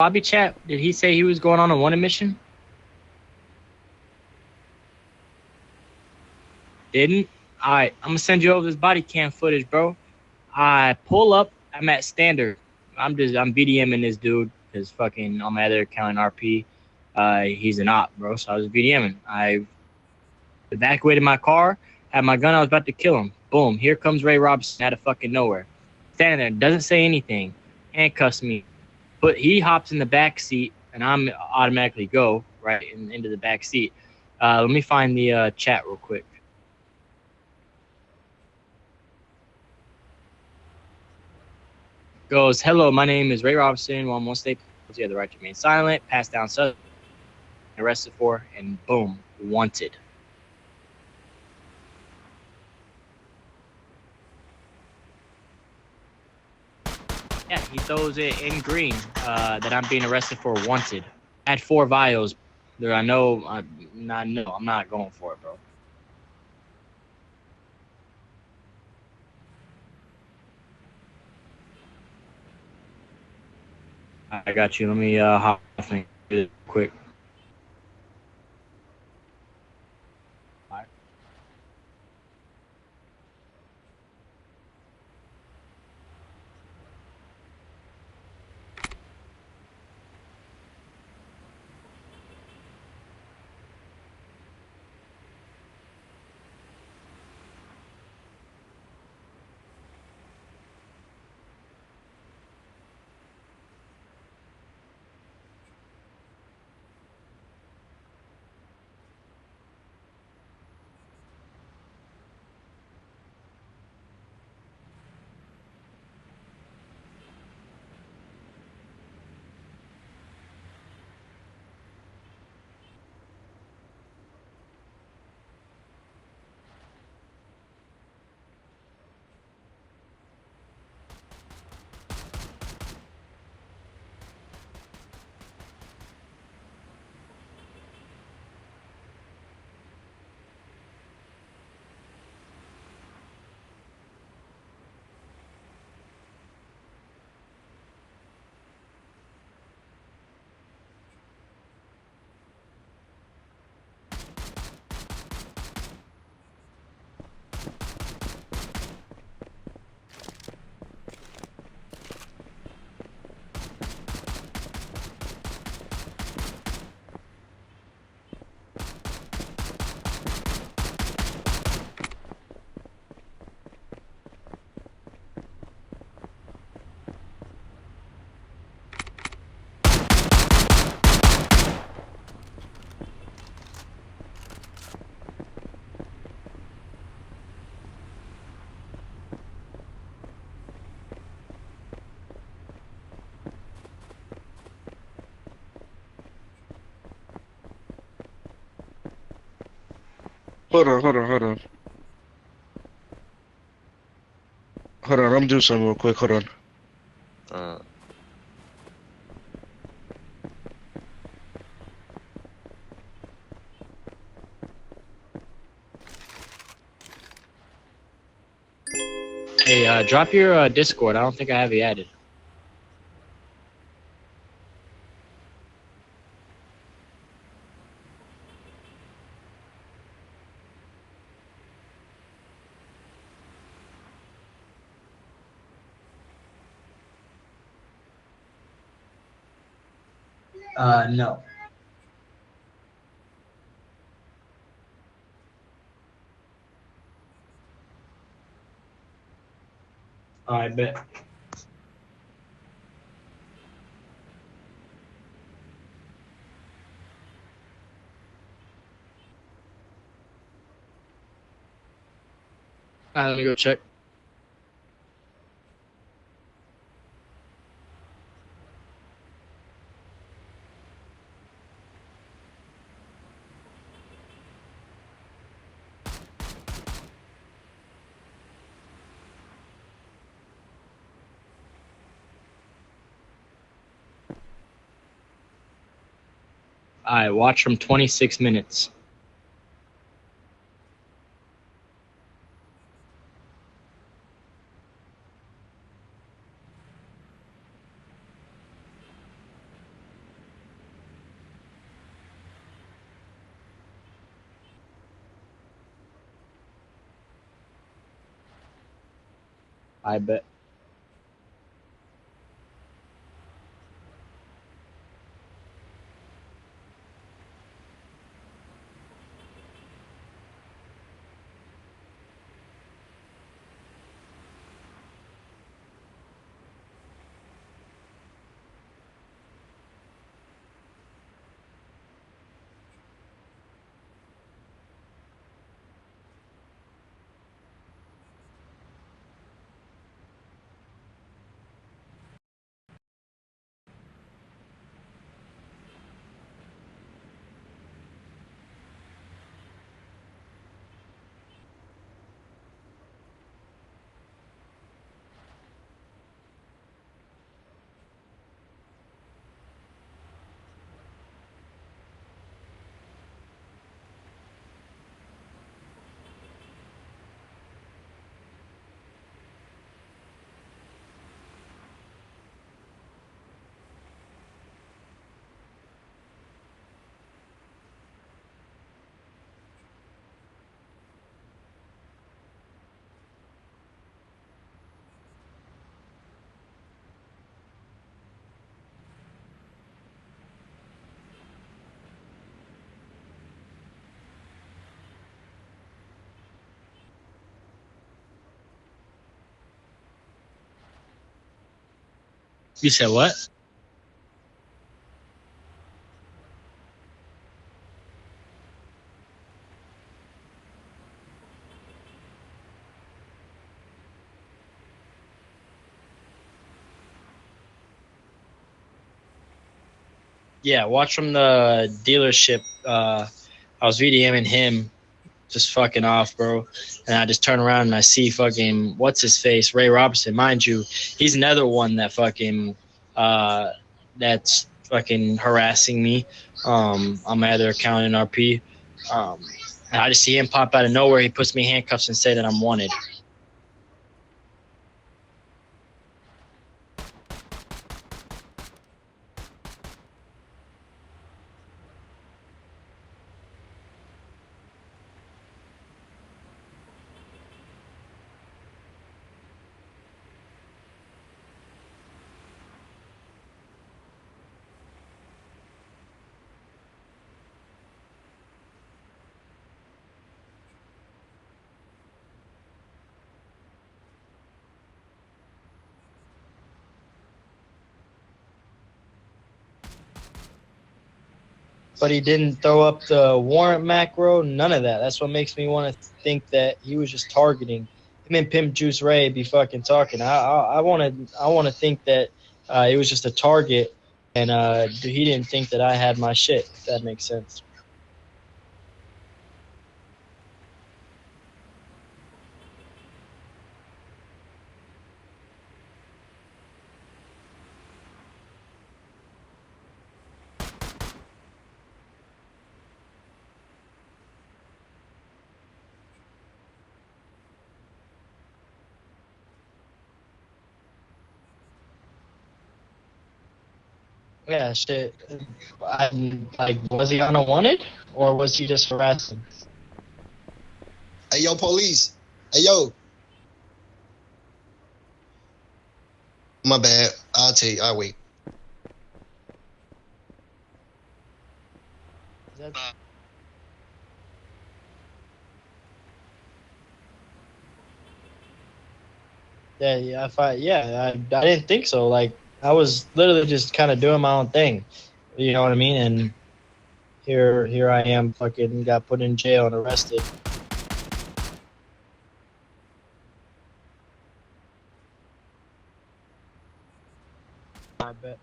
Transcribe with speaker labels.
Speaker 1: Bobby chat, did he say he was going on a wanted mission? Didn't? Alright, I'm gonna send you over this body cam footage, bro. I pull up, I'm at standard. I'm BDMing this dude because fucking on my other account in RP, he's an op, bro. So I was BDMing. I evacuated my car, had my gun, I was about to kill him. Boom, here comes Ray Robinson out of fucking nowhere. Standing there, doesn't say anything, handcuffs me. But he hops in the back seat, and I'm automatically go into the back seat. Let me find the chat real quick. Goes, hello, my name is Ray Robinson. Well, most state you have the right to remain silent. Pass down sudden, arrested for, and boom, wanted. Yeah, he throws it in green that I'm being arrested for wanted. I had 4 vials. There, I know. I'm not going for it, bro. I got you. Let me hop real quick.
Speaker 2: Hold on, hold on, hold on. Hold on, I'm doing something real quick. Hold on.
Speaker 3: Uh,
Speaker 1: Hey, drop your Discord. I don't think I have you added. No. I bet. Let me go check. All right, watch from 26 minutes. I bet. You said what? Yeah, watch from the dealership. I was VDMing him, just fucking off, bro. And I just turn around and I see fucking what's his face, Ray Robertson. Mind you, he's another one that fucking that's fucking harassing me on my other account in RP. And I just see him pop out of nowhere. He puts me in handcuffs and say that I'm wanted. But he didn't throw up the warrant macro, none of that. That's what makes me want to think that he was just targeting. Him and Pimp Juice Ray be fucking talking. I want to think that it was just a target, and he didn't think that I had my shit. If that makes sense. Yeah, shit. Like, was he on a wanted, or was he just harassing?
Speaker 3: Hey, yo, police. Hey, yo. My bad. I'll tell you. I'll wait.
Speaker 1: Is that- I didn't think so. Like, I was literally just kind of doing my own thing. You know what I mean? And here I am, fucking got put in jail and arrested. I bet.